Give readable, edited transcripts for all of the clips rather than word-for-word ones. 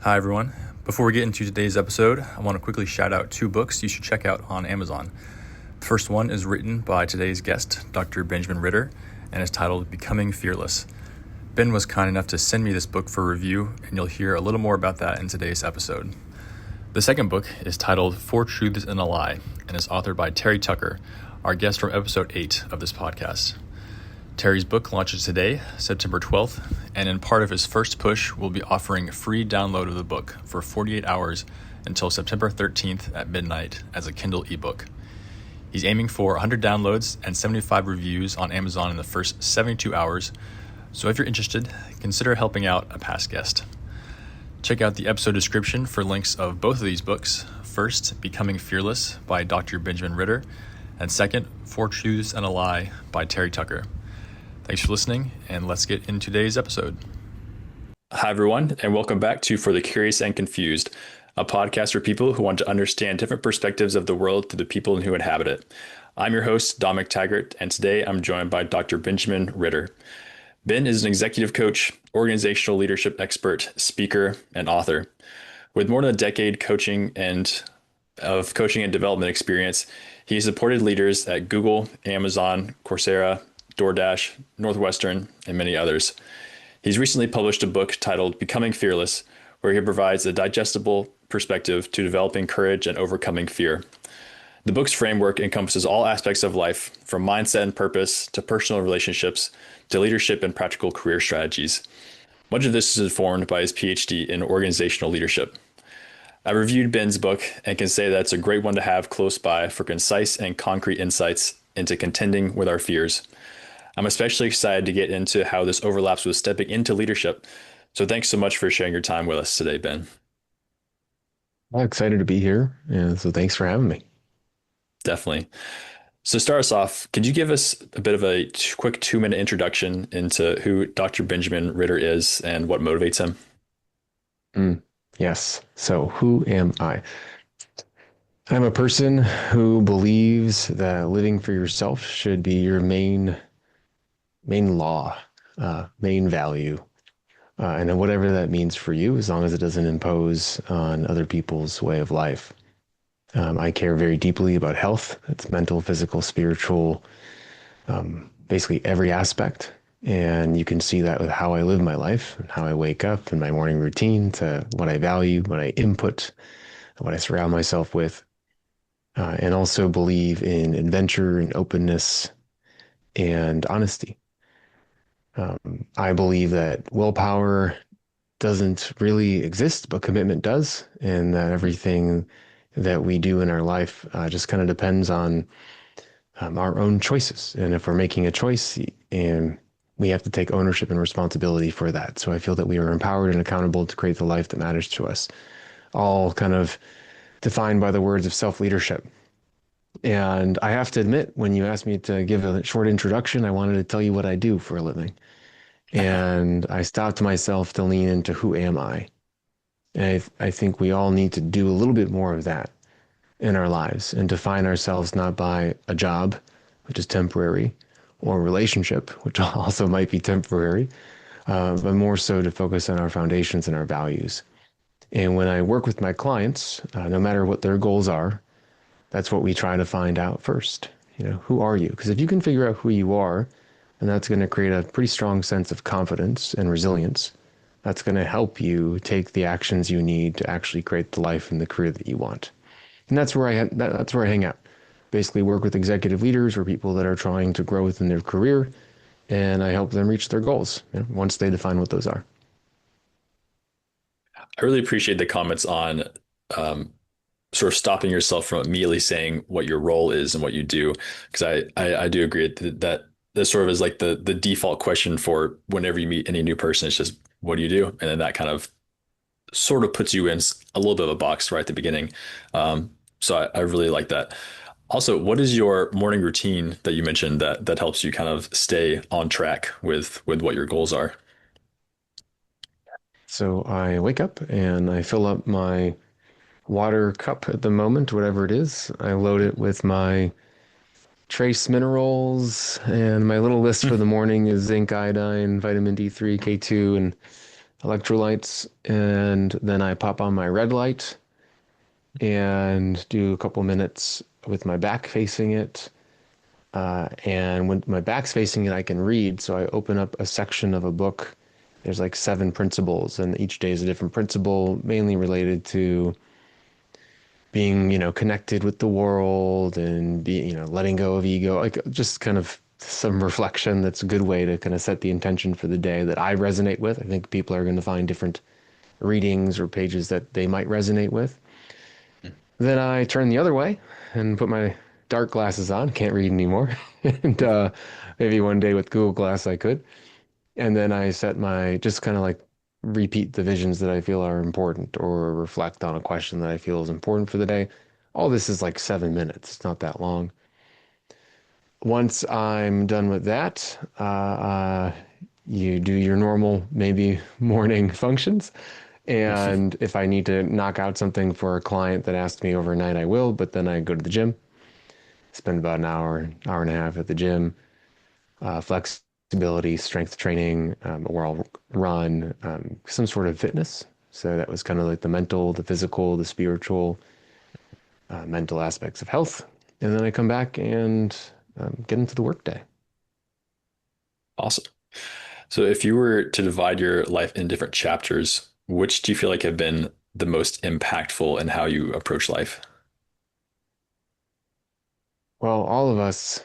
Hi, everyone. Before we get into today's episode, I want to quickly shout out two books you should check out on Amazon. The first one is written by today's guest, Dr. Benjamin Ritter, and is titled Becoming Fearless. Ben was kind enough to send me this book for review, and you'll hear a little more about that in today's episode. The second book is titled Four Truths and a Lie, and is authored by Terry Tucker, our guest from episode 8 of this podcast. Terry's book launches today, September 12th, and in part of his first push, we'll be offering a free download of the book for 48 hours until September 13th at midnight as a Kindle ebook. He's aiming for 100 downloads and 75 reviews on Amazon in the first 72 hours, so if you're interested, consider helping out a past guest. Check out the episode description for links of both of these books. First, Becoming Fearless by Dr. Benjamin Ritter, and second, Four Truths and a Lie by Terry Tucker. Thanks for listening, and let's get into today's episode. Hi, everyone, and welcome back to For the Curious and Confused, a podcast for people who want to understand different perspectives of the world through the people who inhabit it. I'm your host, Dom McTaggart, and today I'm joined by Dr. Benjamin Ritter. Ben is an executive coach, organizational leadership expert, speaker, and author. With more than a decade of coaching and development experience, he supported leaders at Google, Amazon, Coursera, DoorDash, Northwestern, and many others. He's recently published a book titled Becoming Fearless, where he provides a digestible perspective to developing courage and overcoming fear. The book's framework encompasses all aspects of life, from mindset and purpose to personal relationships to leadership and practical career strategies. Much of this is informed by his PhD in organizational leadership. I reviewed Ben's book and can say that it's a great one to have close by for concise and concrete insights into contending with our fears. I'm especially excited to get into how this overlaps with stepping into leadership. So thanks so much for sharing your time with us today, Ben. I'm excited to be here. And so thanks for having me. Definitely. So start us off, could you give us a bit of a quick 2-minute introduction into who Dr. Benjamin Ritter is and what motivates him? Yes. So who am I? I'm a person who believes that living for yourself should be your main law, main value, and then whatever that means for you, as long as it doesn't impose on other people's way of life. I care very deeply about health. It's mental, physical, spiritual, basically every aspect. And you can see that with how I live my life and how I wake up and my morning routine to what I value, what I input, what I surround myself with, and also believe in adventure and openness and honesty. I believe that willpower doesn't really exist, but commitment does, and that everything that we do in our life just kind of depends on our own choices. And if we're making a choice, and we have to take ownership and responsibility for that. So I feel that we are empowered and accountable to create the life that matters to us, all kind of defined by the words of self-leadership. And I have to admit, when you asked me to give a short introduction, I wanted to tell you what I do for a living. And I stopped myself to lean into who am I? And I think we all need to do a little bit more of that in our lives and define ourselves not by a job, which is temporary, or a relationship, which also might be temporary, but more so to focus on our foundations and our values. And when I work with my clients, no matter what their goals are, that's what we try to find out first. Who are you? Because if you can figure out who you are, then that's going to create a pretty strong sense of confidence and resilience. That's going to help you take the actions you need to actually create the life and the career that you want. And that's where that's where I hang out. Basically work with executive leaders or people that are trying to grow within their career, and I help them reach their goals once they define what those are. I really appreciate the comments on sort of stopping yourself from immediately saying what your role is and what you do, because I do agree that sort of is like the default question for whenever you meet any new person. It's just, what do you do? And then that kind of sort of puts you in a little bit of a box right at the beginning. So I really like that. Also, what is your morning routine that you mentioned that helps you kind of stay on track with what your goals are? So I wake up and I fill up my water cup at the moment, whatever it is. I load it with my trace minerals, and my little list for the morning is zinc, iodine, vitamin D3, K2, and electrolytes, and then I pop on my red light and do a couple minutes with my back facing it. And when my back's facing it, I can read. So I open up a section of a book. There's like 7 principles, and each day is a different principle, mainly related to being, connected with the world and letting go of ego, like just kind of some reflection. That's a good way to kind of set the intention for the day that I resonate with. I think people are going to find different readings or pages that they might resonate with. Then I turn the other way and put my dark glasses on. Can't read anymore. And maybe one day with Google Glass I could. And then I set just kind of like repeat the visions that I feel are important or reflect on a question that I feel is important for the day. All this is like 7 minutes. It's not that long. Once I'm done with that, you do your normal, maybe morning functions. And if I need to knock out something for a client that asked me overnight, I will. But then I go to the gym, spend about an hour and a half at the gym, flexibility, strength training, or I'll run, some sort of fitness. So that was kind of like the mental, the physical, the spiritual, mental aspects of health. And then I come back and get into the workday. Awesome. So if you were to divide your life in different chapters, which do you feel like have been the most impactful in how you approach life? Well, all of us,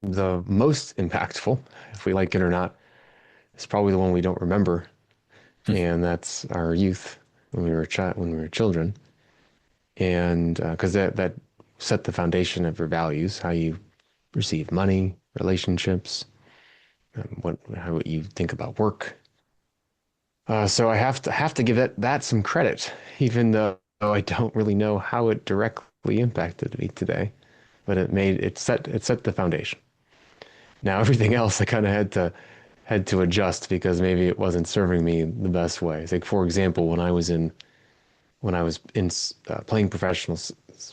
the most impactful, if we like it or not, is probably the one we don't remember, and that's our youth when we were children, and because that set the foundation of your values, how you receive money, relationships, how you think about work. So I have to give that some credit, even though I don't really know how it directly impacted me today, but it set the foundation. Now everything else I kind of had to adjust because maybe it wasn't serving me the best way. It's like, for example, when I was in playing professional,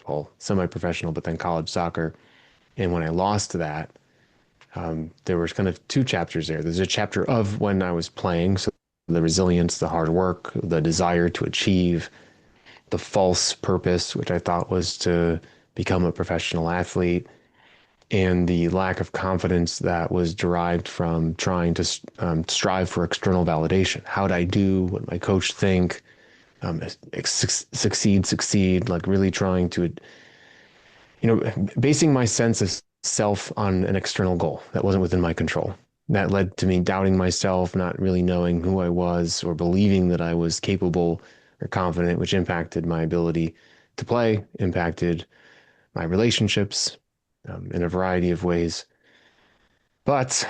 well, semi-professional, but then college soccer, and when I lost that, there was kind of 2 chapters there. There's a chapter of when I was playing, so the resilience, the hard work, the desire to achieve, the false purpose, which I thought was to become a professional athlete, and the lack of confidence that was derived from trying to strive for external validation. How'd I do? What did my coach think? Succeed, like really trying to, basing my sense of self on an external goal that wasn't within my control. That led to me doubting myself, not really knowing who I was or believing that I was capable or confident, which impacted my ability to play, impacted my relationships in a variety of ways. But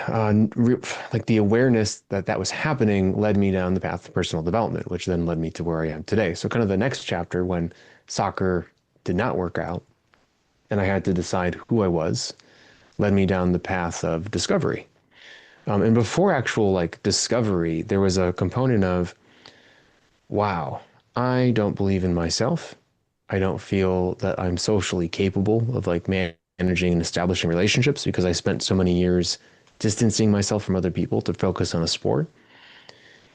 like the awareness that that was happening led me down the path of personal development, which then led me to where I am today. So kind of the next chapter when soccer did not work out and I had to decide who I was, led me down the path of discovery. And before actual like discovery, there was a component of, wow, I don't believe in myself. I don't feel that I'm socially capable of like managing and establishing relationships because I spent so many years distancing myself from other people to focus on a sport.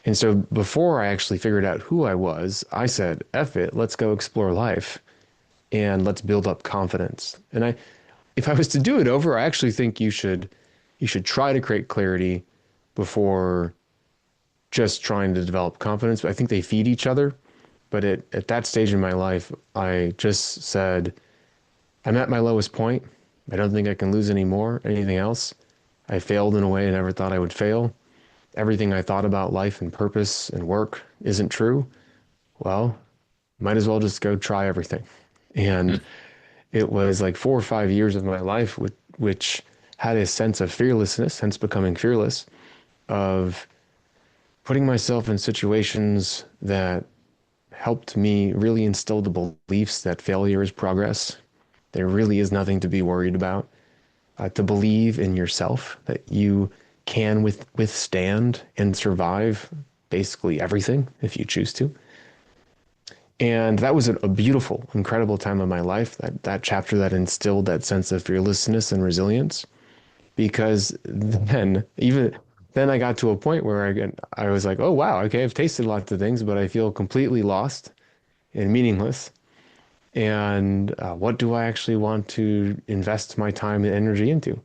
And so before I actually figured out who I was, I said, F it, let's go explore life and let's build up confidence. And if I was to do it over, I actually think you should try to create clarity before just trying to develop confidence. I think they feed each other. But at that stage in my life, I just said, I'm at my lowest point. I don't think I can lose any more, anything else. I failed in a way I never thought I would fail. Everything I thought about life and purpose and work isn't true. Well, might as well just go try everything. And it was like 4 or 5 years of my life, which had a sense of fearlessness, hence becoming fearless, of putting myself in situations that helped me really instill the beliefs that failure is progress. There really is nothing to be worried about. To believe in yourself, that you can withstand and survive basically everything if you choose to. And that was a beautiful, incredible time of my life, that chapter that instilled that sense of fearlessness and resilience. Because then, even then I got to a point where I was like, oh wow, okay, I've tasted lots of things, but I feel completely lost and meaningless. And what do I actually want to invest my time and energy into?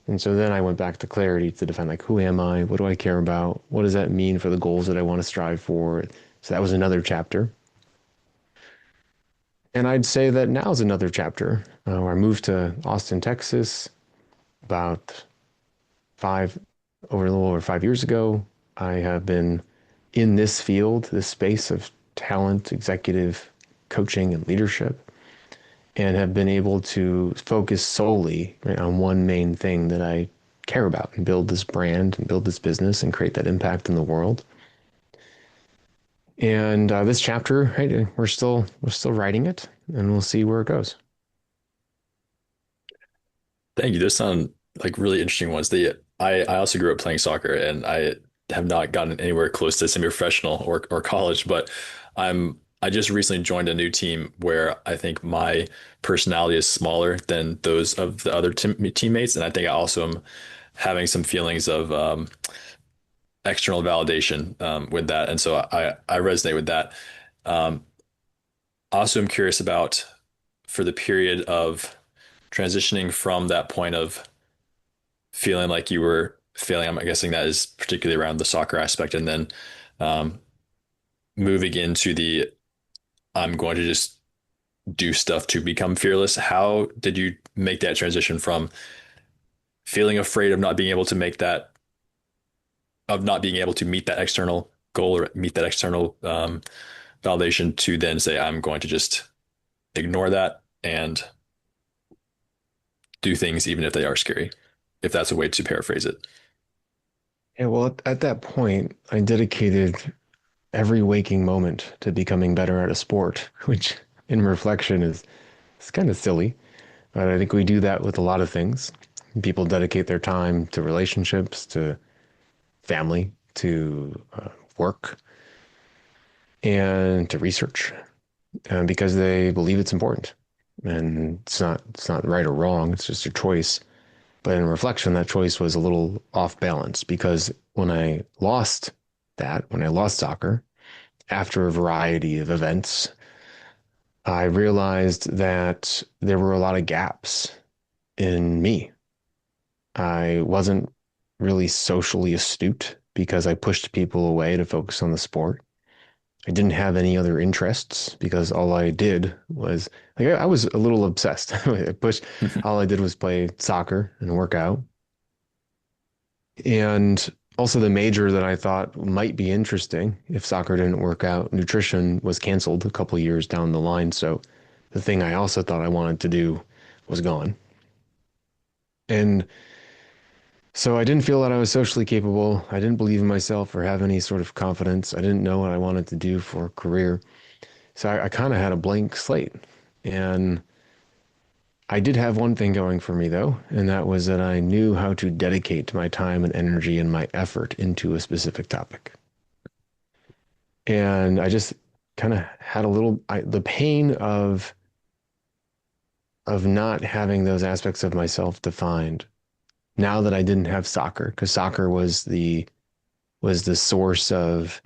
And so then I went back to clarity to define like, who am I? What do I care about? What does that mean for the goals that I want to strive for? So that was another chapter. And I'd say that now is another chapter where I moved to Austin, Texas about five, over a little over 5 years ago. I have been in this field, this space of talent, executive coaching, and leadership, and have been able to focus solely right, on one main thing that I care about and build this brand and build this business and create that impact in the world. And this chapter, right, we're still writing it, and we'll see where it goes. Thank you. Those sound like really interesting ones. I also grew up playing soccer, and I have not gotten anywhere close to semi-professional or college, but I just recently joined a new team where I think my personality is smaller than those of the other teammates, and I think I also am having some feelings of external validation with that, and so I resonate with that. Um, also, I'm curious about for the period of transitioning from that point of feeling like you were failing. I'm guessing that is particularly around the soccer aspect, and then um, moving into the I'm going to just do stuff to become fearless. How did you make that transition from feeling afraid of not being able to make that, of not being able to meet that external goal or meet that external validation to then say, I'm going to just ignore that and do things even if they are scary, if that's a way to paraphrase it. Yeah, well, at that point, I dedicated every waking moment to becoming better at a sport, which in reflection is it's kind of silly. But I think we do that with a lot of things. People dedicate their time to relationships, to family, to work, and to research because they believe it's important. And it's not right or wrong. It's just a choice. But in reflection, that choice was a little off balance because when I lost soccer, after a variety of events, I realized that there were a lot of gaps in me. I wasn't really socially astute because I pushed people away to focus on the sport. I didn't have any other interests because all I did was like I was a little obsessed. I pushed all I did was play soccer and work out. And also the major that I thought might be interesting if soccer didn't work out, nutrition was canceled a couple years down the line. So the thing I also thought I wanted to do was gone. And so I didn't feel that I was socially capable. I didn't believe in myself or have any sort of confidence. I didn't know what I wanted to do for a career. So I kind of had a blank slate. And I did have one thing going for me though, and that was that I knew how to dedicate my time and energy and my effort into a specific topic. And I just kind of had the pain of not having those aspects of myself defined now that I didn't have soccer, because soccer was the source of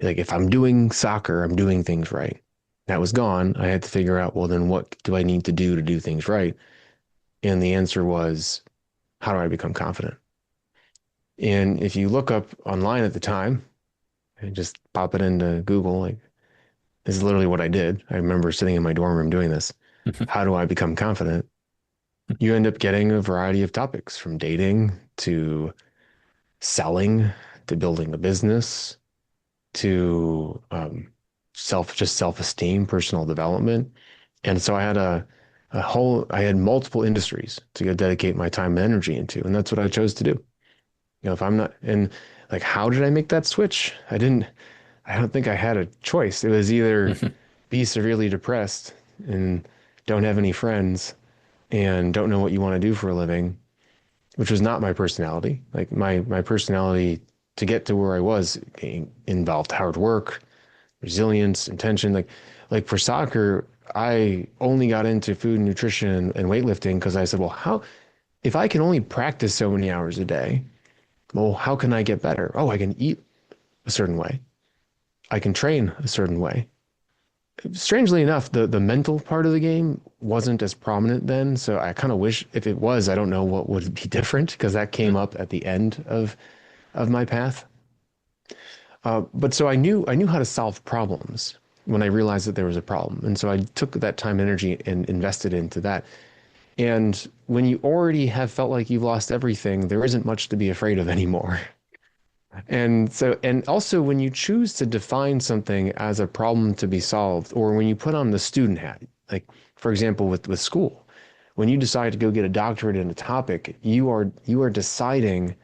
like if I'm doing soccer, I'm doing things right. That was gone. I had to figure out, well, then what do I need to do things right? And the answer was, how do I become confident? And if you look up online at the time and just pop it into Google, like this is literally what I did. I remember sitting in my dorm room doing this. How do I become confident? You end up getting a variety of topics from dating to selling to building a business to self-esteem, personal development. And so I had multiple industries to go dedicate my time and energy into. And that's what I chose to do. If I'm not, and like, how did I make that switch? I don't think I had a choice. It was either be severely depressed and don't have any friends and don't know what you want to do for a living, which was not my personality. Like my personality to get to where I was involved hard work, resilience, intention. Like for soccer, I only got into food and nutrition and weightlifting because I said, well, how if I can only practice so many hours a day Well, how can I get better? Oh, I can eat a certain way. I can train a certain way. Strangely enough, the mental part of the game wasn't as prominent then. So I kind of wish if it was, I don't know what would be different because that came Mm. up at the end of my path. But so I knew how to solve problems when I realized that there was a problem, and so I took that time and energy and invested into that. And when you already have felt like you've lost everything, there isn't much to be afraid of anymore. And so, and also when you choose to define something as a problem to be solved, or when you put on the student hat, like for example with school, when you decide to go get a doctorate in a topic, you are deciding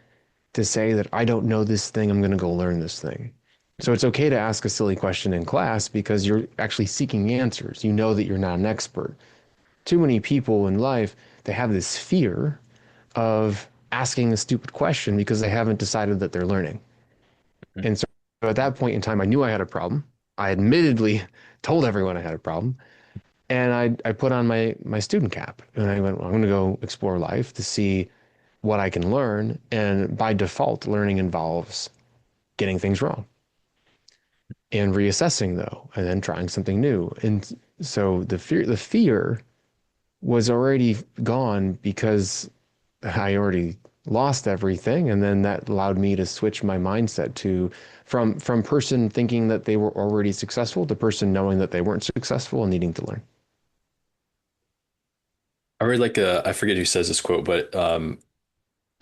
to say that I don't know this thing, I'm going to go learn this thing. So it's okay to ask a silly question in class because you're actually seeking answers. You know that you're not an expert. Too many people in life, they have this fear of asking a stupid question because they haven't decided that they're learning. Mhm. And so at that point in time, I knew I had a problem. I admittedly told everyone I had a problem. And I put on my student cap and I went, well, I'm going to go explore life to see what I can learn. And by default, learning involves getting things wrong and reassessing though, and then trying something new. And so the fear was already gone because I already lost everything. And then that allowed me to switch my mindset to from person thinking that they were already successful to person knowing that they weren't successful and needing to learn. I read like I forget who says this quote, but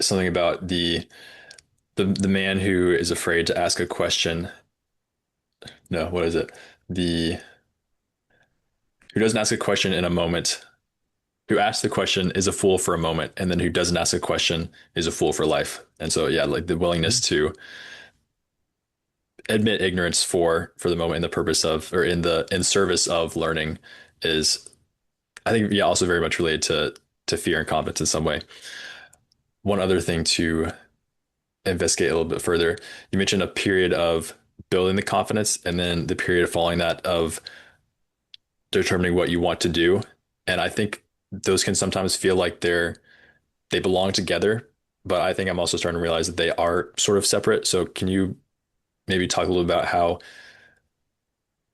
something about the man who is afraid to ask a question. No, what is it? The who doesn't ask a question in a moment, who asks the question is a fool for a moment, and then who doesn't ask a question is a fool for life. And so, yeah, like the willingness to admit ignorance for the moment in the purpose of or in service of learning is, I think, yeah, also very much related to fear and confidence in some way. One other thing to investigate a little bit further, you mentioned a period of building the confidence and then the period following that of determining what you want to do. And I think those can sometimes feel like they belong together, but I think I'm also starting to realize that they are sort of separate. So can you maybe talk a little about how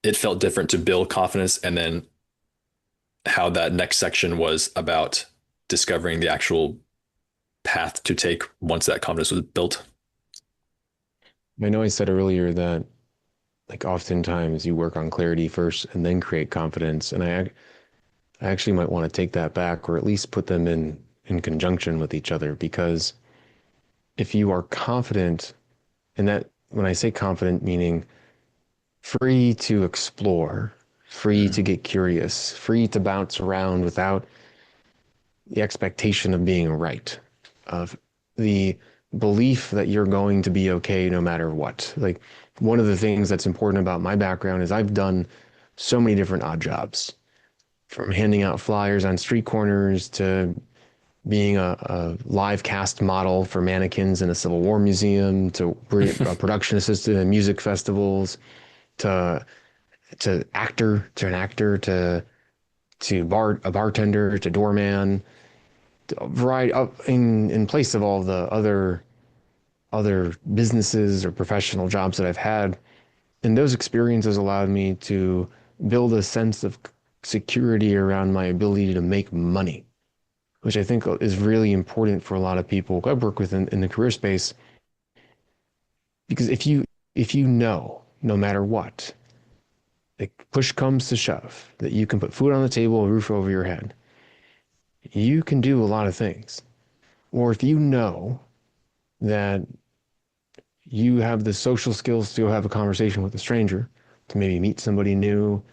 it felt different to build confidence and then how that next section was about discovering the actual path to take once that confidence was built? I know I said earlier that like oftentimes you work on clarity first and then create confidence. And I actually might want to take that back or at least put them in conjunction with each other because if you are confident, and that when I say confident, meaning free to explore, free to Mm. get curious, free to bounce around without the expectation of being right, of the belief that you're going to be okay no matter what. Like one of the things that's important about my background is I've done so many different odd jobs, from handing out flyers on street corners to being a live cast model for mannequins in a Civil War museum to a production assistant in music festivals to to an actor to a bartender to doorman, variety of, in place of all the other businesses or professional jobs that I've had. And those experiences allowed me to build a sense of security around my ability to make money, which I think is really important for a lot of people I work with in the career space. Because if you know, no matter what, like push comes to shove, that you can put food on the table, a roof over your head, you can do a lot of things. Or if you know that you have the social skills to have a conversation with a stranger, to maybe meet somebody new,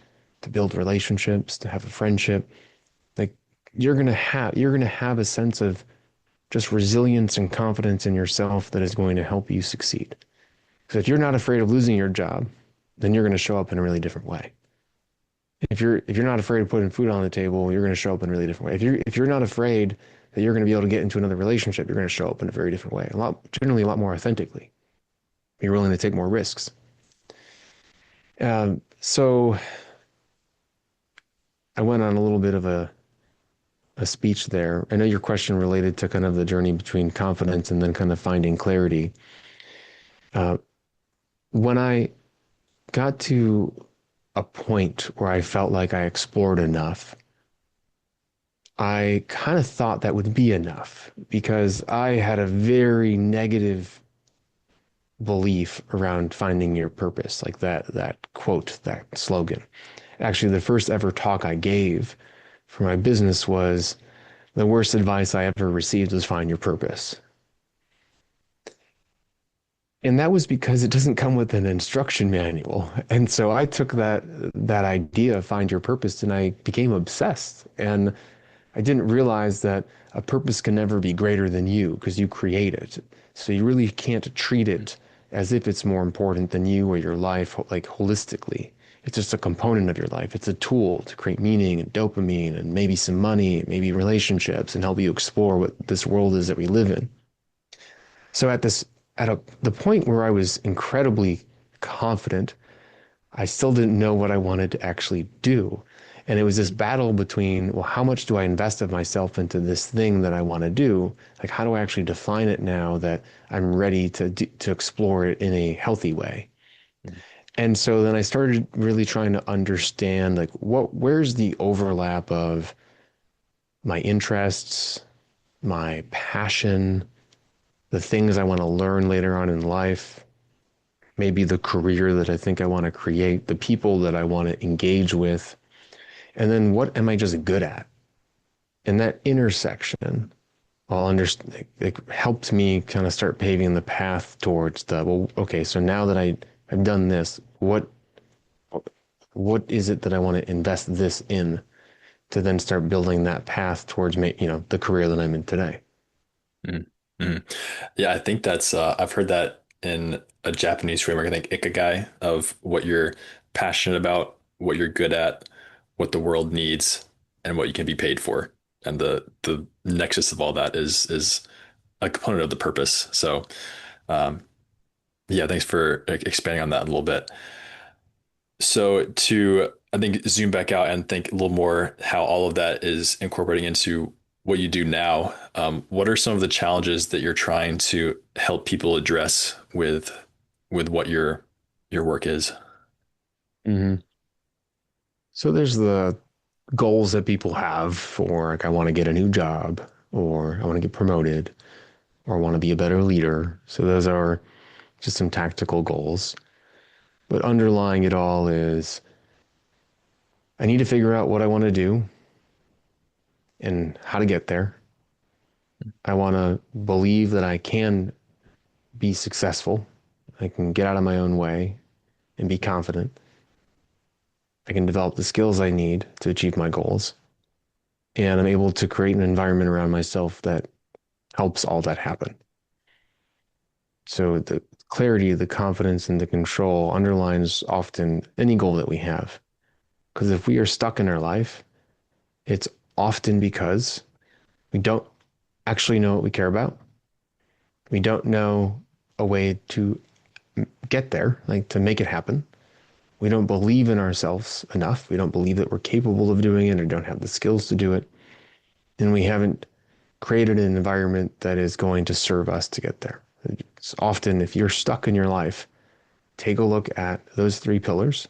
to build relationships, to have a friendship, like you're gonna have a sense of just resilience and confidence in yourself that is going to help you succeed. Because if you're not afraid of losing your job, then you're going to show up in a really different way. If you're not afraid of putting food on the table, you're going to show up in a really different way. If you're not afraid that you're going to be able to get into another relationship, you're going to show up in a very different way. Generally a lot more authentically. You're willing to take more risks. So I went on a little bit of a speech there. I know your question related to kind of the journey between confidence and then kind of finding clarity. Uh, when I got to a point where I felt like I explored enough, I kind of thought that would be enough because I had a very negative belief around finding your purpose, like that quote, that slogan. Actually, the first ever talk I gave for my business was the worst advice I ever received was find your purpose. And that was because it doesn't come with an instruction manual. And so I took that idea, find your purpose, and I became obsessed. And I didn't realize that a purpose can never be greater than you because you create it. So you really can't treat it as if it's more important than you or your life, like holistically. It's just a component of your life. It's a tool to create meaning and dopamine and maybe some money, maybe relationships, and help you explore what this world is that we live in. So the point where I was incredibly confident, I still didn't know what I wanted to actually do. And it was this battle between, well, how much do I invest of myself into this thing that I want to do? Like, how do I actually define it now that I'm ready to explore it in a healthy way? And so then I started really trying to understand, like, where's the overlap of my interests, my passion, the things I want to learn later on in life, maybe the career that I think I want to create, the people that I want to engage with, and then what am I just good at? And that intersection all understand it helped me kind of start paving the path towards well, okay, so now that I've done this, what is it that I want to invest this in to then start building that path towards the career that I'm in today. Mm. Mm. Yeah, I think that's I've heard that in a Japanese framework. I think ikigai of what you're passionate about, what you're good at, what the world needs, and what you can be paid for. And the nexus of all that is a component of the purpose. So um, yeah, thanks for expanding on that a little bit. So to, I think, zoom back out and think a little more how all of that is incorporating into what you do now. What are some of the challenges that you're trying to help people address with what your work is? Mm-hmm. So there's the goals that people have for, like, I want to get a new job, or I want to get promoted, or I want to be a better leader. So those are just some tactical goals. But underlying it all is I need to figure out what I want to do and how to get there. I want to believe that I can be successful. I can get out of my own way and be confident. I can develop the skills I need to achieve my goals. And I'm able to create an environment around myself that helps all that happen. So the clarity, the confidence, and the control underlines often any goal that we have. Because if we are stuck in our life, it's often because we don't actually know what we care about. We don't know a way to get there, like to make it happen. We don't believe in ourselves enough. We don't believe that we're capable of doing it or don't have the skills to do it. And we haven't created an environment that is going to serve us to get there. It's often, if you're stuck in your life, take a look at those three pillars: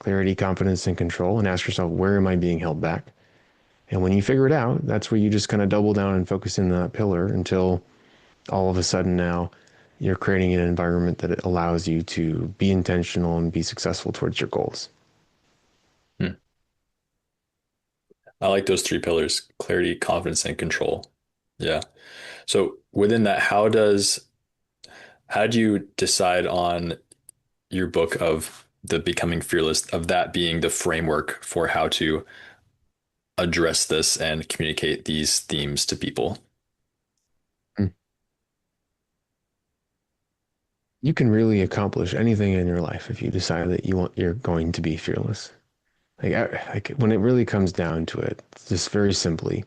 clarity, confidence, and control, and ask yourself, where am I being held back? And when you figure it out, that's where you just kind of double down and focus in on that pillar until all of a sudden now you're creating an environment that allows you to be intentional and be successful towards your goals. Hmm. I like those three pillars: clarity, confidence, and control. Yeah. So within that, how do you decide on your book of the becoming fearless, of that being the framework for how to address this and communicate these themes to people? You can really accomplish anything in your life if you decide that you're going to be fearless. Like when it really comes down to it, just very simply,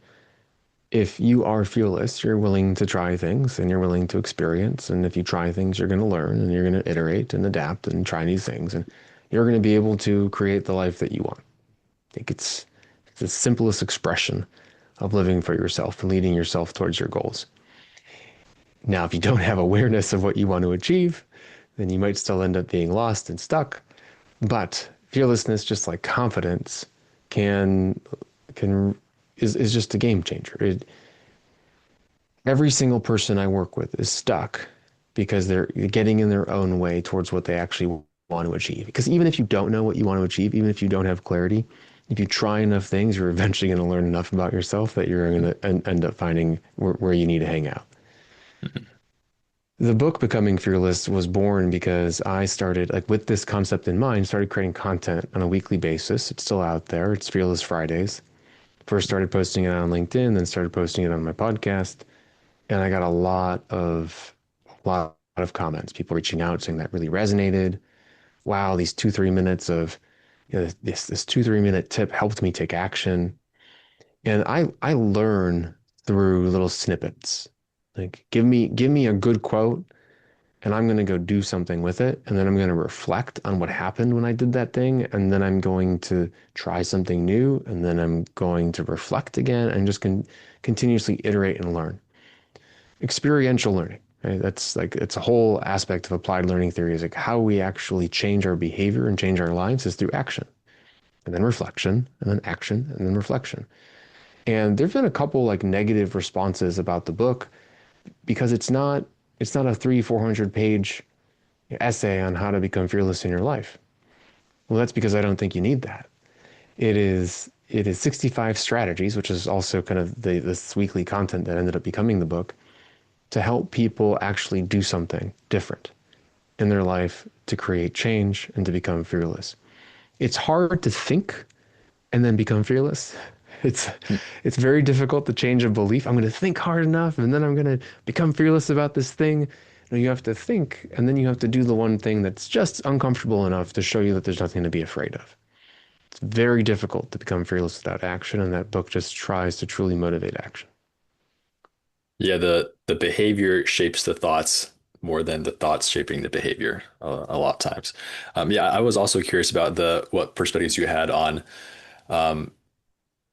if you are fearless, you're willing to try things and you're willing to experience. And if you try things, you're going to learn and you're going to iterate and adapt and try new things. And you're going to be able to create the life that you want. I think it's the simplest expression of living for yourself and leading yourself towards your goals. Now, if you don't have awareness of what you want to achieve, then you might still end up being lost and stuck. But fearlessness, just like confidence, can can is just a game changer. Every single person I work with is stuck because they're getting in their own way towards what they actually want to achieve. Because even if you don't know what you want to achieve, even if you don't have clarity, if you try enough things, you're eventually going to learn enough about yourself that you're going to end up finding where you need to hang out. The book Becoming Fearless was born because I started, like with this concept in mind, started creating content on a weekly basis. It's still out there. It's Fearless Fridays. First started posting it on LinkedIn, then started posting it on my podcast. And I got a lot of comments, people reaching out saying that really resonated. Wow, these 2-3 minutes of, this 2-3 minute tip helped me take action. And I learn through little snippets. Like give me a good quote and I'm going to go do something with it. And then I'm going to reflect on what happened when I did that thing. And then I'm going to try something new. And then I'm going to reflect again and just continuously iterate and learn. Experiential learning, right? That's like, it's a whole aspect of applied learning theory, is like how we actually change our behavior and change our lives is through action, and then reflection, and then action, and then reflection. And there've been a couple like negative responses about the book because it's not a 300-400 page essay on how to become fearless in your life. Well, that's because I don't think you need that. It is 65 strategies, which is also kind of this weekly content that ended up becoming the book, to help people actually do something different in their life to create change and to become fearless. It's hard to think and then become fearless. It's it's very difficult to change a belief. I'm going to think hard enough and then I'm going to become fearless about this thing. No, you have to think and then you have to do the one thing that's just uncomfortable enough to show you that there's nothing to be afraid of. It's very difficult to become fearless without action, and that book just tries to truly motivate action. Yeah, the behavior shapes the thoughts more than the thoughts shaping the behavior a lot of times. Yeah, I was also curious about the what perspectives you had on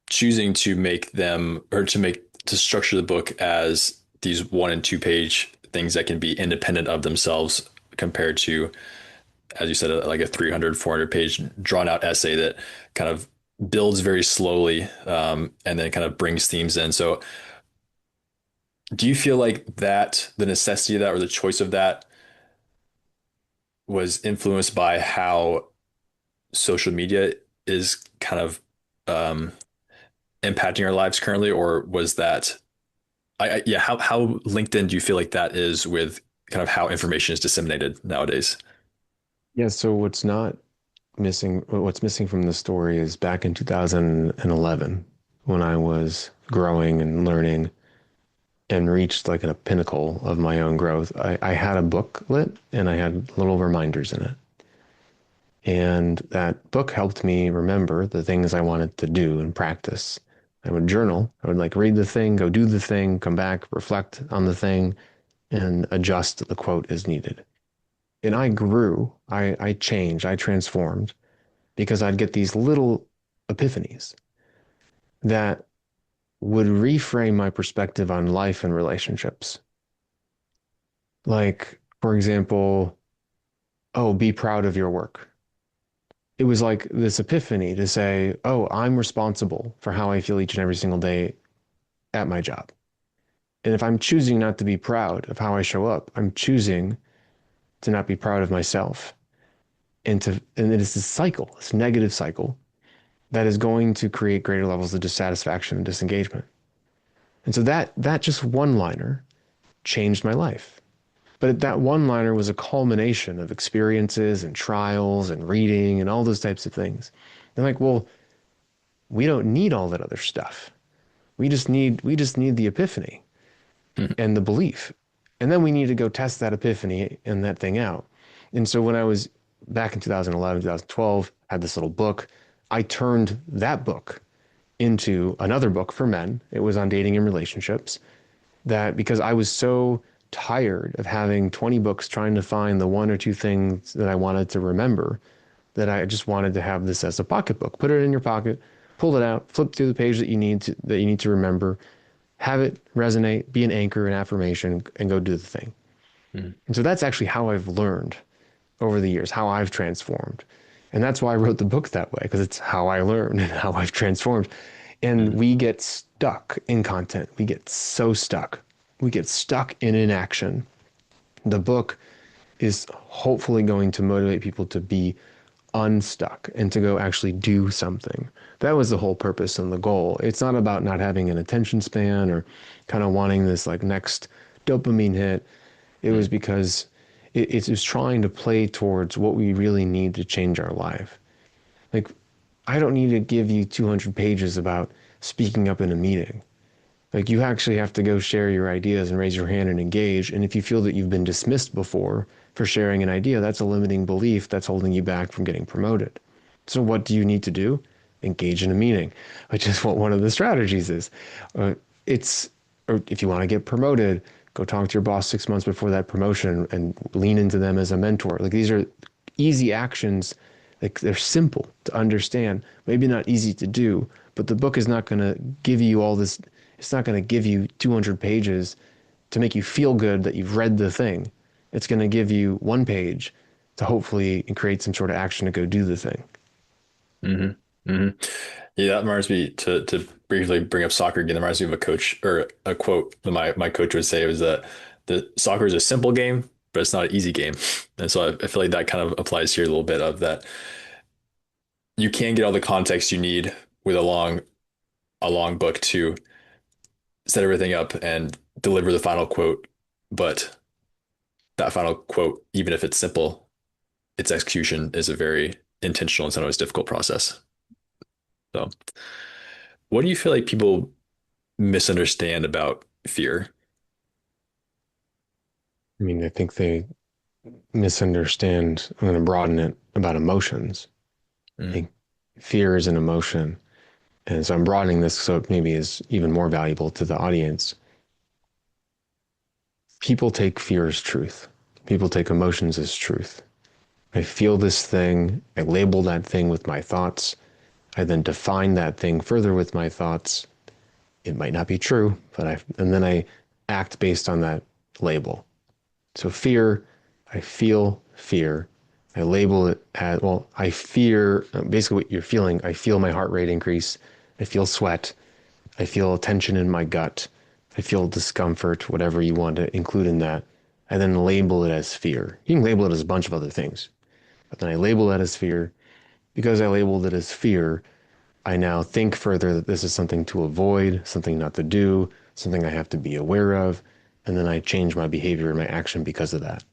choosing to make them or to structure the book as these 1 and 2 page things that can be independent of themselves compared to, as you said, like a 300, 400 page drawn out essay that kind of builds very slowly and then kind of brings themes in. So do you feel like that the necessity of that or the choice of that was influenced by how social media is kind of um, impacting our lives currently, or was that yeah, how LinkedIn do you feel like that is with kind of how information is disseminated nowadays? Yeah, so what's missing from the story is back in 2011 when I was growing and learning and reached like a pinnacle of my own growth. I had a booklet and I had little reminders in it. And that book helped me remember the things I wanted to do and practice. I would journal. I would like read the thing, go do the thing, come back, reflect on the thing, and adjust the quote as needed. And I grew, I changed, I transformed because I'd get these little epiphanies that would reframe my perspective on life and relationships. Like, for example, oh, be proud of your work. It was like this epiphany to say, oh, I'm responsible for how I feel each and every single day at my job. And if I'm choosing not to be proud of how I show up, I'm choosing to not be proud of myself. And it is this cycle, this negative cycle that is going to create greater levels of dissatisfaction and disengagement. And so that just one liner changed my life. But that one liner was a culmination of experiences and trials and reading and all those types of things. And like, well, we don't need all that other stuff. We just need the epiphany Mhm. and the belief. And then we need to go test that epiphany and that thing out. And so when I was back in 2011, 2012, had this little book, I turned that book into another book for men. It was on dating and relationships. That because I was so tired of having 20 books trying to find the one or two things that I wanted to remember, that I just wanted to have this as a pocketbook. Put it in your pocket, pull it out, flip through the page that you need to remember, have it resonate, be an anchor, an affirmation, and go do the thing. Mm. And so that's actually how I've learned over the years, how I've transformed. And that's why I wrote the book that way, because it's how I learned and how I've transformed. And Mm. we get stuck in content. We get so stuck. We get stuck in inaction. The book is hopefully going to motivate people to be unstuck and to go actually do something. That was the whole purpose and the goal. It's not about not having an attention span or kind of wanting this like next dopamine hit. It was Mm. because it was trying to play towards what we really need to change our life. Like, I don't need to give you 200 pages about speaking up in a meeting. Like, you actually have to go share your ideas and raise your hand and engage. And if you feel that you've been dismissed before for sharing an idea, that's a limiting belief that's holding you back from getting promoted. So, what do you need to do? Engage in a meeting, which is what one of the strategies is. Uh, it's, or if you want to get promoted, go talk to your boss 6 months before that promotion and lean into them as a mentor. Like, these are easy actions. Like, they're simple to understand, maybe not easy to do, but the book is not going to give you all this. It's not going to give you 200 pages to make you feel good that you've read the thing. It's going to give you one page to hopefully create some sort of action to go do the thing. Mm-hmm. Mm-hmm. Yeah, that reminds me to briefly bring up soccer again. That reminds me of a coach or a quote that my coach would say was that the soccer is a simple game, but it's not an easy game. And so I feel like that kind of applies here a little bit of that you can get all the context you need with a long book to set everything up and deliver the final quote. But that final quote, even if it's simple, its execution is a very intentional and sometimes difficult process. So, what do you feel like people misunderstand about fear? I mean, I think they misunderstand. I'm going to broaden it about emotions. I Mm. think fear is an emotion. And so I'm broadening this so it maybe is even more valuable to the audience. People take fear as truth. People take emotions as truth. I feel this thing. I label that thing with my thoughts. I then define that thing further with my thoughts. It might not be true, and then I act based on that label. So fear, I feel fear. I label it as, well, I fear, basically what you're feeling. I feel my heart rate increase. I feel sweat. I feel tension in my gut. I feel discomfort, whatever you want to include in that. I then label it as fear. You can label it as a bunch of other things, but then I label that as fear. Because I labeled it as fear, I now think further that this is something to avoid, something not to do, something I have to be aware of, and then I change my behavior and my action because of that.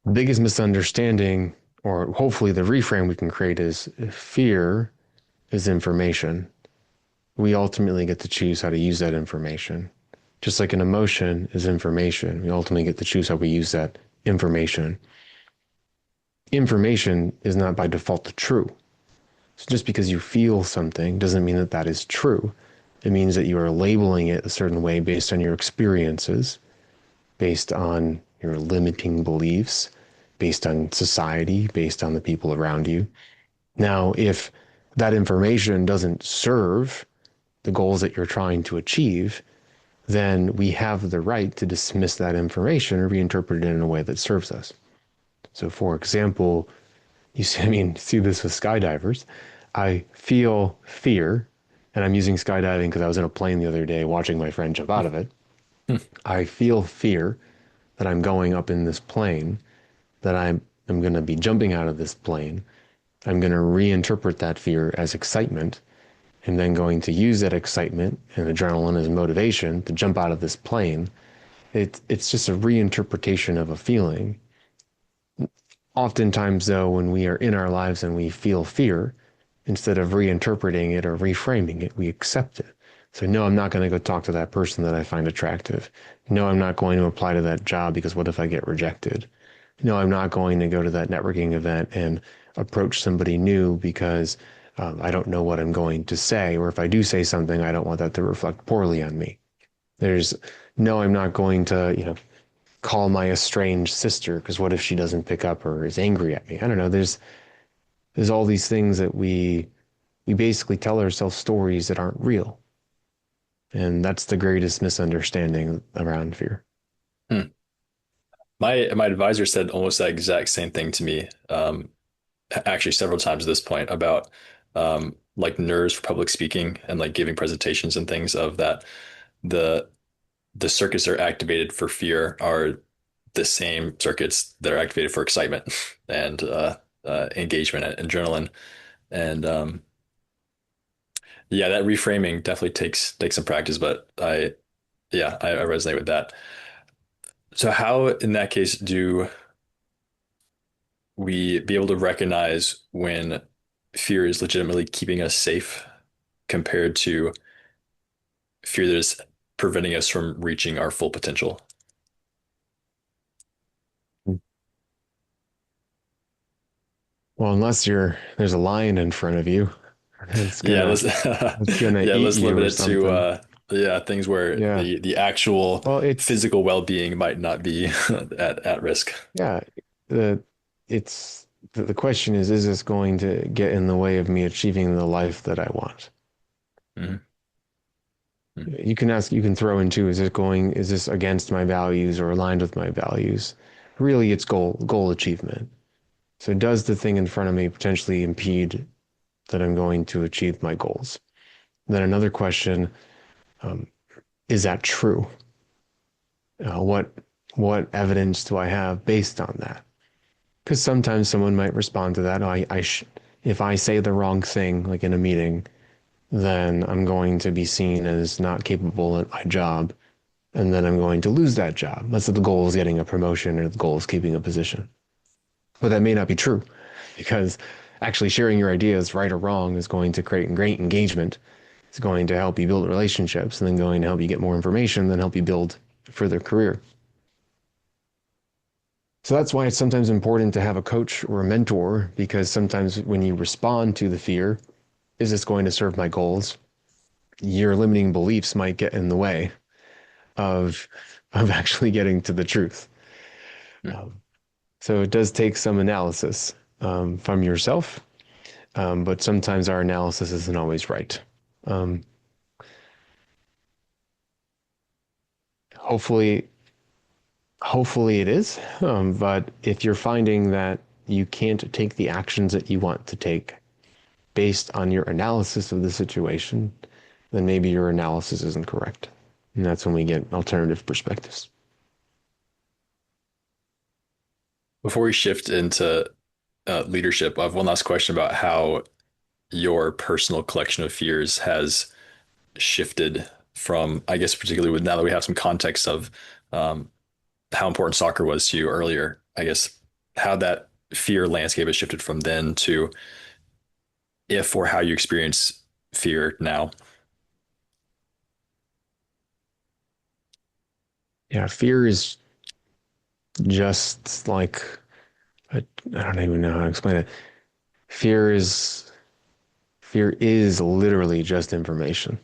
The biggest misunderstanding, or hopefully the reframe we can create, is fear is information. We ultimately get to choose how to use that information. Just like an emotion is information, we ultimately get to choose how we use that information. Information is not by default true. So just because you feel something doesn't mean that that is true. It means that you are labeling it a certain way based on your experiences, based on your limiting beliefs, based on society, based on the people around you. Now, if that information doesn't serve the goals that you're trying to achieve, then we have the right to dismiss that information or reinterpret it in a way that serves us. So, for example, you see, I mean, see this with skydivers. I feel fear, and I'm using skydiving because I was in a plane the other day watching my friend jump out of it. I feel fear that I'm going up in this plane, that I'm going to be jumping out of this plane. I'm going to reinterpret that fear as excitement, and then going to use that excitement and adrenaline as motivation to jump out of this plane. It's just a reinterpretation of a feeling. Oftentimes, though, when we are in our lives and we feel fear, instead of reinterpreting it or reframing it, we accept it. So, no, I'm not going to go talk to that person that I find attractive. No, I'm not going to apply to that job because what if I get rejected? No, I'm not going to go to that networking event and approach somebody new because I don't know what I'm going to say. Or if I do say something, I don't want that to reflect poorly on me. There's no, I'm not going to, call my estranged sister because what if she doesn't pick up or is angry at me? I don't know. There's all these things that we we basically tell ourselves stories that aren't real. And that's the greatest misunderstanding around fear. Hmm. My advisor said almost that exact same thing to me, actually several times at this point about like nerves for public speaking and like giving presentations and things of that the the circuits that are activated for fear are the same circuits that are activated for excitement and engagement and adrenaline. And yeah, that reframing definitely takes some practice, but I resonate with that. So how in that case do we be able to recognize when fear is legitimately keeping us safe compared to fear that is preventing us from reaching our full potential? Well, unless there's a lion in front of you, it's Yeah, gonna let's it's gonna yeah, eat let's you limit or it to something. yeah, things where Yeah. the actual Well, it's physical well-being might not be at risk. yeah. The it's the question is this going to get in the way of me achieving the life that I want? Mhm. You can ask, you can throw in too, is this against my values or aligned with my values? Really, it's goal achievement. So does the thing in front of me potentially impede that I'm going to achieve my goals? Then another question, um, is that true? What evidence do I have based on that? Because sometimes someone might respond to that. Oh, if I say the wrong thing, like in a meeting, then I'm going to be seen as not capable at my job, and then I'm going to lose that job. That's the goal is getting a promotion or the goal is keeping a position. But that may not be true because actually sharing your ideas, right or wrong, is going to create great engagement. It's going to help you build relationships and then going to help you get more information, then help you build a further career. So that's why it's sometimes important to have a coach or a mentor because sometimes when you respond to the fear, is this going to serve my goals? Your limiting beliefs might get in the way of actually getting to the truth. Um, so it does take some analysis from yourself, but sometimes our analysis isn't always right. Um, hopefully, hopefully it is. But if you're finding that you can't take the actions that you want to take based on your analysis of the situation, then maybe your analysis isn't correct. And that's when we get alternative perspectives. Before we shift into leadership, I have one last question about how your personal collection of fears has shifted from, I guess, particularly with now that we have some context of um, how important soccer was to you earlier, I guess, how that fear landscape has shifted from then to if or how you experience fear now. Yeah, fear is just like, I don't even know how to explain it. Fear is fear is literally just information.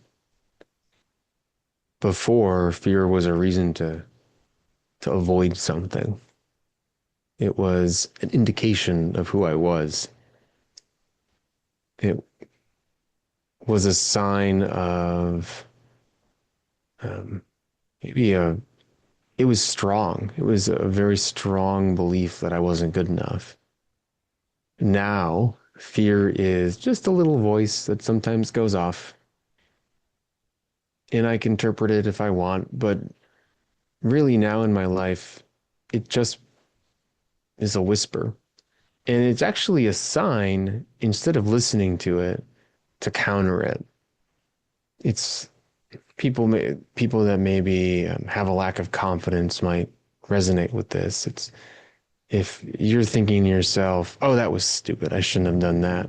Before, fear was a reason to avoid something. It was an indication of who I was. It was a sign of um, maybe a. It was strong. It was a very strong belief that I wasn't good enough. Now, fear is just a little voice that sometimes goes off, and I can interpret it if I want, but really now in my life, it just is a whisper. And it's actually a sign, instead of listening to it, to counter it. It's people that maybe have a lack of confidence might resonate with this. It's if you're thinking to yourself, "Oh, that was stupid. I shouldn't have done that."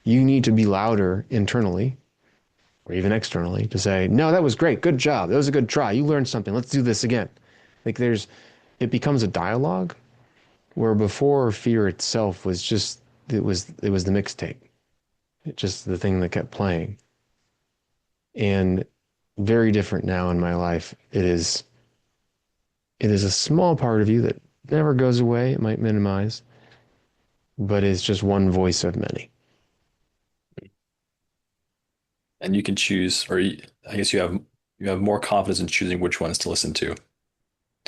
You need to be louder internally or even externally to say, "No, that was great. Good job. That was a good try. You learned something. Let's do this again." Like it becomes a dialogue where before fear itself was just it was the mixtape. It just the thing that kept playing. And very different now in my life. It is a small part of you that never goes away. It might minimize, but it's just one voice of many. And you can choose, or I guess you have more confidence in choosing which ones to listen to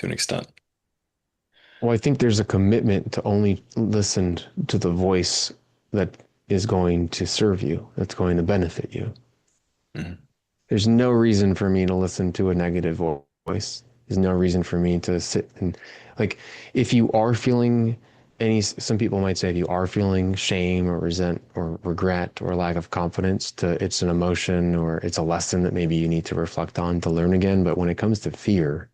an extent. Well, I think there's a commitment to only listen to the voice that is going to serve you, that's going to benefit you. Mhm. There's no reason for me to listen to a negative voice. There's no reason for me to sit and like if you are feeling some people might say if you are feeling shame or resent or regret or lack of confidence to it's an emotion or it's a lesson that maybe you need to reflect on to learn again. But when it comes to fear,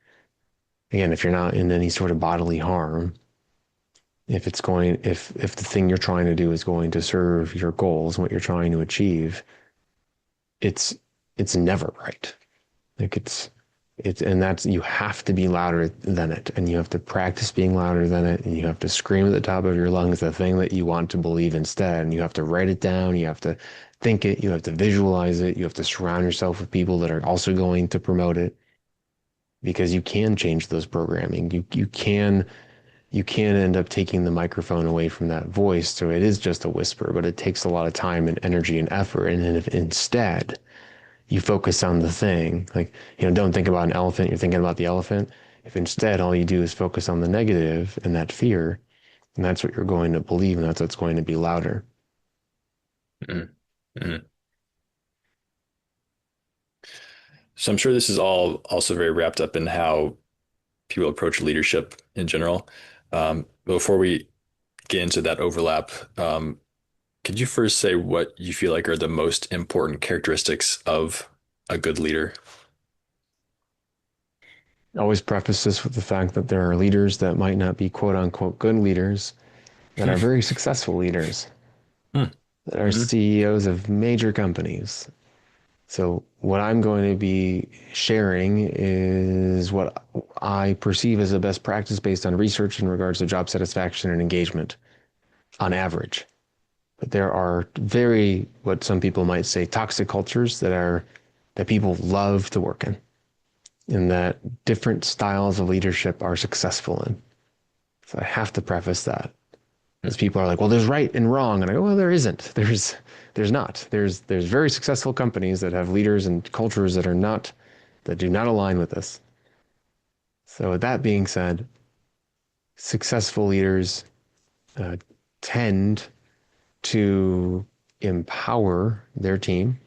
again, if you're not in any sort of bodily harm, if the thing you're trying to do is going to serve your goals, what you're trying to achieve, it's it's never right. Like and that's you have to be louder than it, and you have to practice being louder than it, and you have to scream at the top of your lungs the thing that you want to believe instead, and you have to write it down, you have to think it, you have to visualize it, you have to surround yourself with people that are also going to promote it because you can change those programming. You can end up taking the microphone away from that voice, so it is just a whisper, but it takes a lot of time and energy and effort. And then if instead you focus on the thing, like, don't think about an elephant, you're thinking about the elephant. If instead all you do is focus on the negative and that fear, and that's what you're going to believe, and that's what's going to be louder. Mhm. Mhm. So I'm sure this is all also very wrapped up in how people approach leadership in general. Before we get into that overlap, could you first say what you feel like are the most important characteristics of a good leader? I always preface this with the fact that there are leaders that might not be quote unquote good leaders that are very successful leaders, Hmm. that are Mhm. CEOs of major companies. So, what I'm going to be sharing is what I perceive as a best practice based on research in regards to job satisfaction and engagement on average. But there are very, what some people might say, toxic cultures that people love to work in, and that different styles of leadership are successful in. So I have to preface that. Because people are like, well, there's right and wrong. And I go, well, there isn't. There's not. There's very successful companies that have leaders and cultures that do not align with this. So with that being said, successful leaders uh, tend to empower their team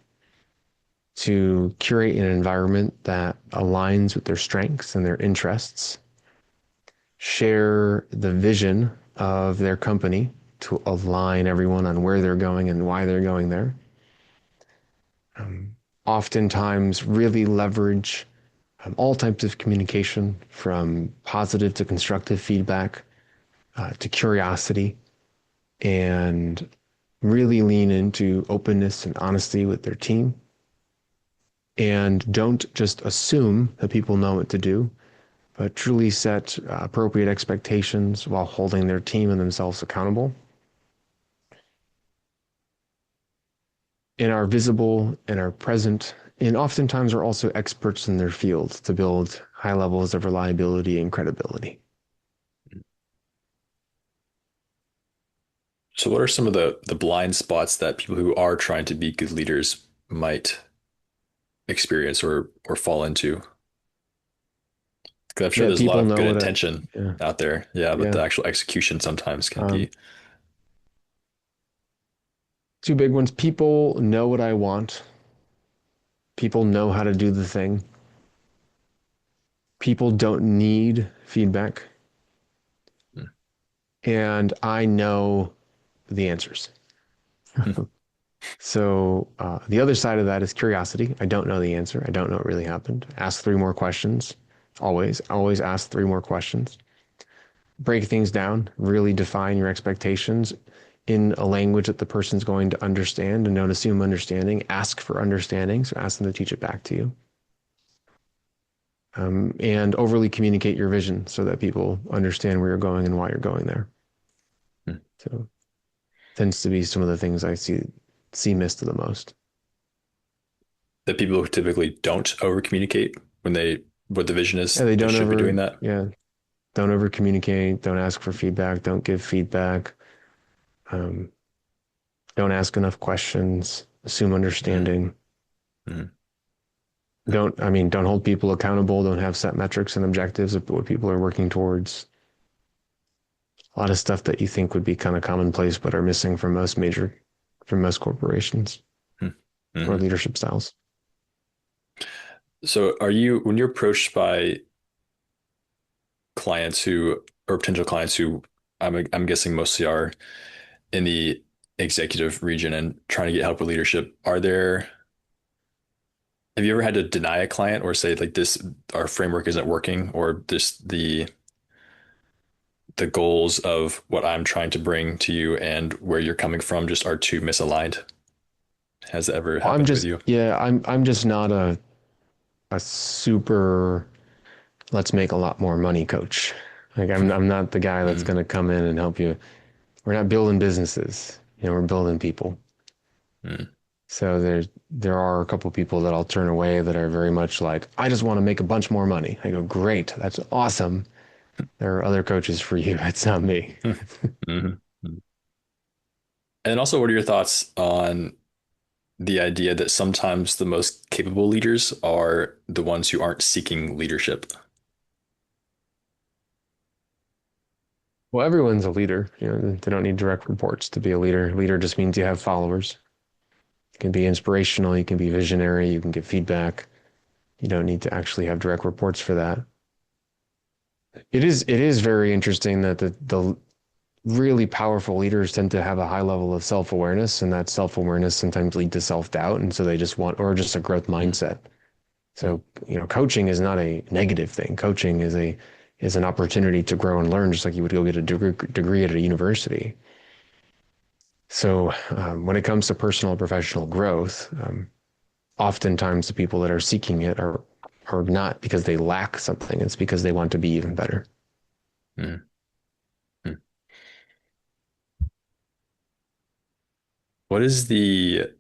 to curate an environment that aligns with their strengths and their interests, share the vision of their company to align everyone on where they're going and why they're going there. Um, Oftentimes, really leverage all types of communication from positive to constructive feedback to curiosity and really lean into openness and honesty with their team and don't just assume that people know what to do, but truly set appropriate expectations while holding their team and themselves accountable. And are visible and are present, and oftentimes are also experts in their fields to build high levels of reliability and credibility. So what are some of the blind spots that people who are trying to be good leaders might experience or fall into? Because I'm sure That there's a lot people of know good what a intention yeah, out there. Yeah, but yeah. the actual execution sometimes can Um, be. Two big ones. People know what I want. People know how to do the thing. People don't need feedback. Hmm. And I know the answers. So the other side of that is curiosity. I don't know the answer. I don't know what really happened. Ask three more questions. Always ask three more questions. Break things down. Really define your expectations in a language that the person's going to understand and don't assume understanding. Ask for understanding. So ask them to teach it back to you. And overly communicate your vision so that people understand where you're going and why you're going there. Hmm. So tends to be some of the things I see missed the most. The people who typically don't over communicate when they what the vision Yeah, is, they they don't should be doing over that. yeah, don't over communicate, don't ask for feedback, don't give feedback, um, don't ask enough questions, assume Mm. understanding. Mhm. Don't hold people accountable. Don't have set metrics and objectives of what people are working towards. A lot of stuff that you think would be kind of commonplace, but are missing from most corporations or Mhm. leadership styles. So when you're approached by clients who, or potential clients who I'm guessing mostly are in the executive region and trying to get help with leadership, have you ever had to deny a client or say like this, our framework isn't working, or this, the goals of what I'm trying to bring to you and where you're coming from just are too misaligned? Has that ever I'm happened with just, you? yeah, I'm just not a super let's make a lot more money coach. Like I'm not the guy that's Mm, going to come in and help you. We're not building businesses. We're building people. mm, So there are a couple people that I'll turn away that are very much like, I just want to make a bunch more money. I go, great, that's awesome. There are other coaches for you. It's not me. mm, mhm, mm. And also, what are your thoughts on the idea that sometimes the most capable leaders are the ones who aren't seeking leadership? Well, everyone's a leader. They don't need direct reports to be a leader. Leader just means you have followers. You can be inspirational, you can be visionary, you can give feedback. You don't need to actually have direct reports for that. It is very interesting that the really powerful leaders tend to have a high level of self-awareness, and that self-awareness sometimes lead to self-doubt, and so they just want or just a growth Mm, mindset. mm, So, coaching is not a negative thing. Coaching is an opportunity to grow and learn, just like you would go get a degree at a university. So, when it comes to personal and professional growth, oftentimes the people that are seeking it are not because they lack something. It's because they want to be even better. mm, mm. What is the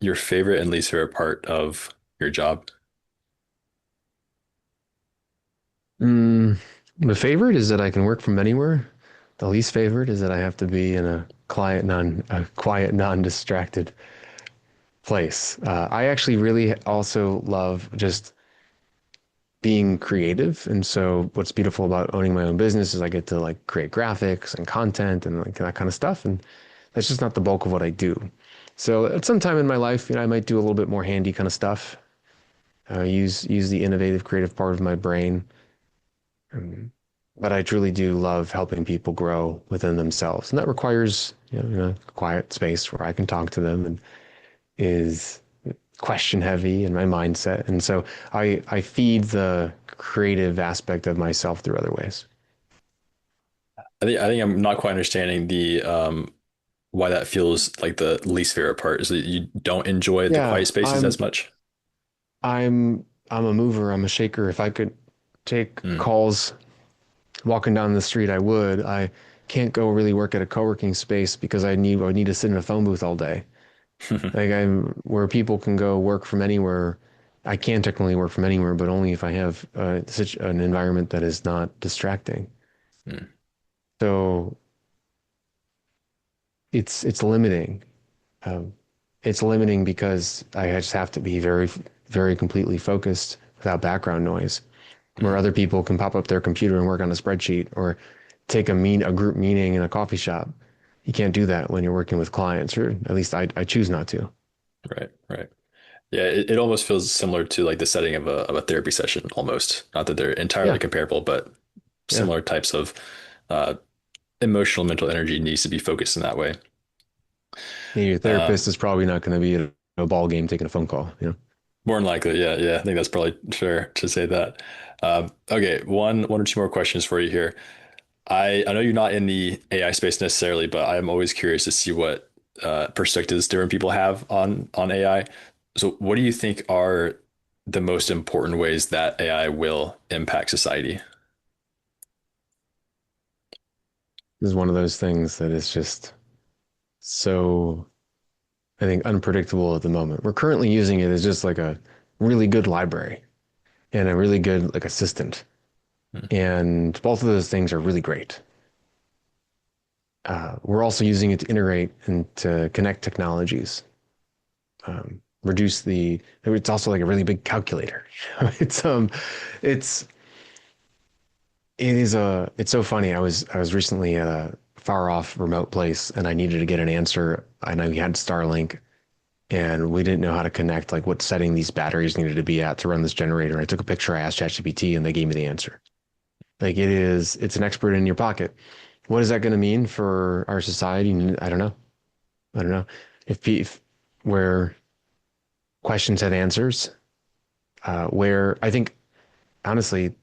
your favorite and least favorite part of your job? Mm, the favorite is that I can work from anywhere. The least favorite is that I have to be in a quiet, non-distracted place. I actually really also love just being creative. And so what's beautiful about owning my own business is I get to like create graphics and content and like that kind of stuff. And that's just not the bulk of what I do. So at some time in my life, I might do a little bit more handy kind of stuff. Use the innovative, creative part of my brain. Um, but I truly do love helping people grow within themselves, and that requires a quiet space where I can talk to them and is question heavy in my mindset. And so I feed the creative aspect of myself through other ways. I think I'm not quite understanding the why that feels like the least favorite part is that you don't enjoy the Yeah, quiet spaces as much. I'm a mover. I'm a shaker. If I could take Mm. calls walking down the street, I would. I can't go really work at a co-working space because I would need to sit in a phone booth all day. Like I'm where people can go work from anywhere. I can technically work from anywhere, but only if I have such an environment that is not distracting. Mm. So it's limiting. Um, it's limiting because I just have to be very, very completely focused without background noise. Where Mm. other people can pop up their computer and work on a spreadsheet or take a group meeting in a coffee shop. You can't do that when you're working with clients, or at least I choose not to. Right, right. Yeah, it almost feels similar to like the setting of a therapy session almost. Not that they're entirely Yeah, comparable, but yeah. similar types of uh, emotional mental energy needs to be focused in that way. Yeah, your Uh, therapist is probably not going to be at a ball game taking a phone call. More than likely, yeah, yeah. I think that's probably fair to say that. Okay, one or two more questions for you here. I know you're not in the AI space necessarily, but I'm always curious to see what perspectives different people have on AI. So, what do you think are the most important ways that AI will impact society? This is one of those things that is just so, I think, unpredictable at the moment. We're currently using it as just like a really good library and a really good like assistant. Hmm. And both of those things are really great. We're also using it to integrate and to connect technologies. reduce the, it's also like a really big calculator. It's, it's, it's so funny. I was recently at a far off remote place and I needed to get an answer. I know we had Starlink and we didn't know how to connect, like what setting these batteries needed to be at to run this generator. I took a picture, I asked ChatGPT, and they gave me the answer. Like it's an expert in your pocket. What is that going to mean for our society? I don't know. I don't know. If where questions had answers, where I think honestly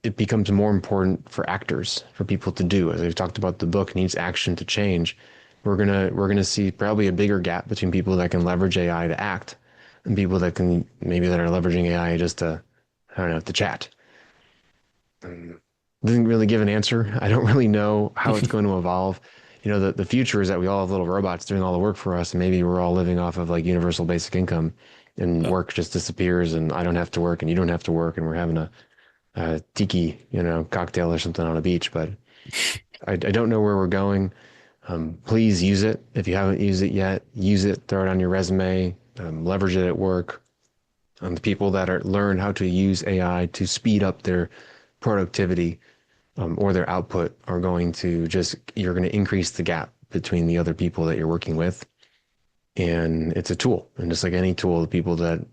it becomes more important for actors, for people to do. As we've talked about, the book needs action to change. We're gonna see probably a bigger gap between people that can leverage AI to act and people that can maybe that are leveraging AI just to, I don't know, to chat. Didn't really give an answer. I don't really know how it's going to evolve. The future is that we all have little robots doing all the work for us, and maybe we're all living off of like universal basic income, and Oh, work just disappears, and I don't have to work, and you don't have to work, and we're having a tiki, cocktail or something on a beach. But I don't know where we're going. Please use it. If you haven't used it yet, use it, throw it on your resume, leverage it at work. The people that are learn how to use AI to speed up their productivity, or their output are going to just, you're going to increase the gap between the other people that you're working with. And it's a tool. And just like any tool, the people that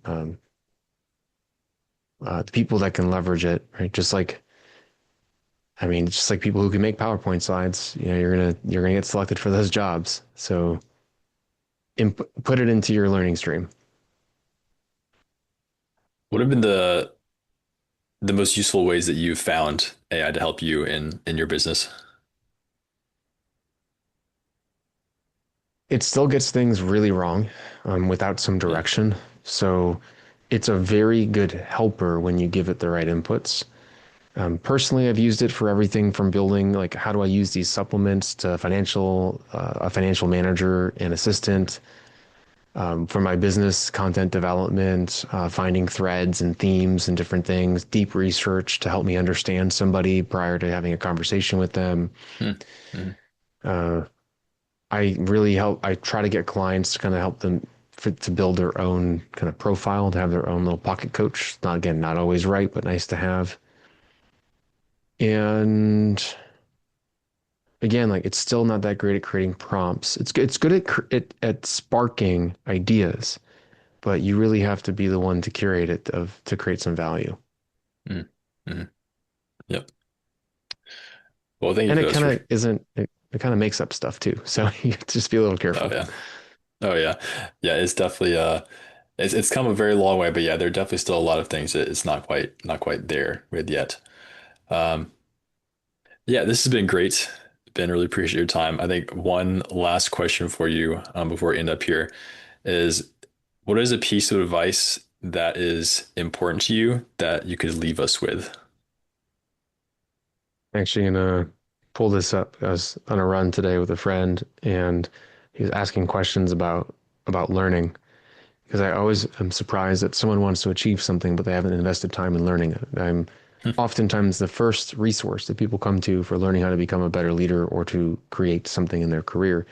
can leverage it, right? Just like people who can make PowerPoint slides, you're gonna get selected for those jobs. So put it into your learning stream. what have been the most useful ways that you've found AI to help you in your business? It still gets things really wrong, without some Yeah. direction. So it's a very good helper when you give it the right inputs. Personally, I've used it for everything from building, like, how do I use these supplements, to a financial manager and assistant, for my business content development, finding threads and themes and different things, deep research to help me understand somebody prior to having a conversation with them. Hmm. Hmm. Uh, I try to get clients to kind of help them to build their own kind of profile, to have their own little pocket coach. Not, again, not always right, but nice to have. And again, like, it's still not that great at creating prompts. It's good at sparking ideas, but you really have to be the one to curate it, to create some value. Hmm. Hmm. Yep. Well, thank you And for it those kind for. of isn't it kind of makes up stuff too. So you have to just be a little Oh careful. yeah. Oh yeah. Yeah, it's definitely it's come a very long way, but yeah, there are definitely still a lot of things that it's not quite there with yet. Um, yeah, this has been great. Ben, really appreciate your time. I think one last question for you before we end up here is what is a piece of advice that is important to you that you could leave us with? Actually, gonna pull this up. I was on a run today with a friend, and he was asking questions about learning, because I always am surprised that someone wants to achieve something, but they haven't invested time in learning it. I'm oftentimes the first resource that people come to for learning how to become a better leader or to create something in their career.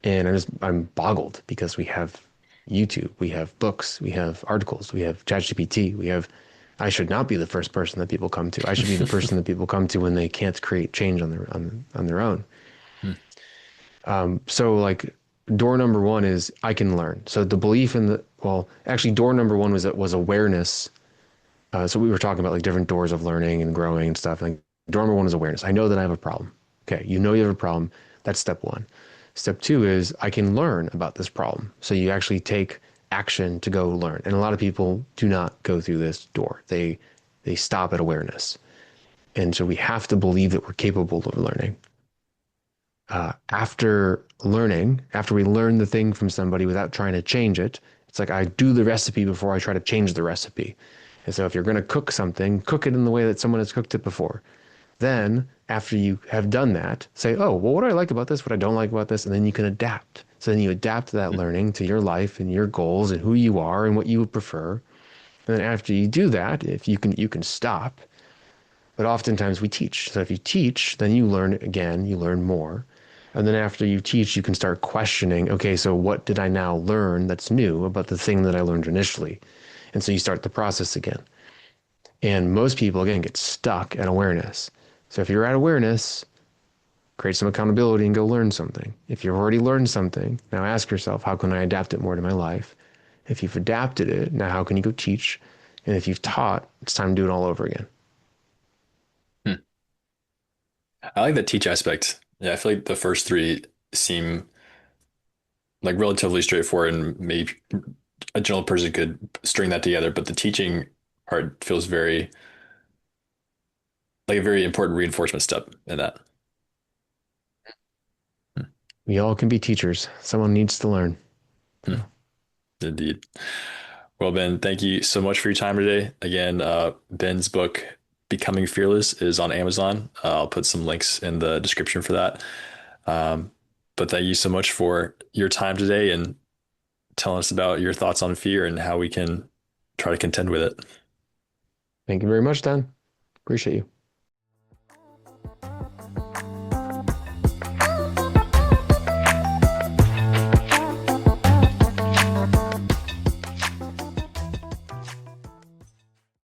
And I'm boggled because we have YouTube, we have books, we have articles, we have ChatGPT, I should not be the first person that people come to. I should be the person that people come to when they can't create change on their own. So, like, door number one is I can learn. So the belief in the well, actually, door number one was awareness. So we were talking about like different doors of learning and growing and stuff. Like, door number one is awareness. I know that I have a problem. Okay, you have a problem. That's step one. Step two is I can learn about this problem. So you actually take action to go learn. And a lot of people do not go through this door. They stop at awareness. And so we have to believe that we're capable of learning. After we learn the thing from somebody without trying to change it, it's like I do the recipe before I try to change the recipe. And so if you're going to cook something, cook it in the way that someone has cooked it before. Then, after you have done that, say, oh, well, what do I like about this? What I don't like about this? And then you can adapt. So then you adapt that learning to your life and your goals and who you are and what you would prefer. And then after you do that, if you can stop. But oftentimes we teach. So if you teach, then you learn again, you learn more. And then after you teach, you can start questioning, okay, so what did I now learn that's new about the thing that I learned initially? And so you start the process again. And most people, again, get stuck at awareness. So if you're at awareness, create some accountability and go learn something. If you've already learned something, now ask yourself, how can I adapt it more to my life? If you've adapted it, now how can you go teach? And if you've taught, it's time to do it all over again. Hmm. I like the teach aspect. Yeah, I feel like the first three seem like relatively straightforward, and maybe a general person could string that together. But the teaching part feels very like a very important reinforcement step in that. Hmm. We all can be teachers. Someone needs to learn. Hmm. So Indeed. Well, Ben, thank you so much for your time today. Again, Ben's book, Becoming Fearless, is on Amazon. I'll put some links in the description for that. Um, but thank you so much for your time today and telling us about your thoughts on fear and how we can try to contend with it. thank you very much, Dan. Appreciate you.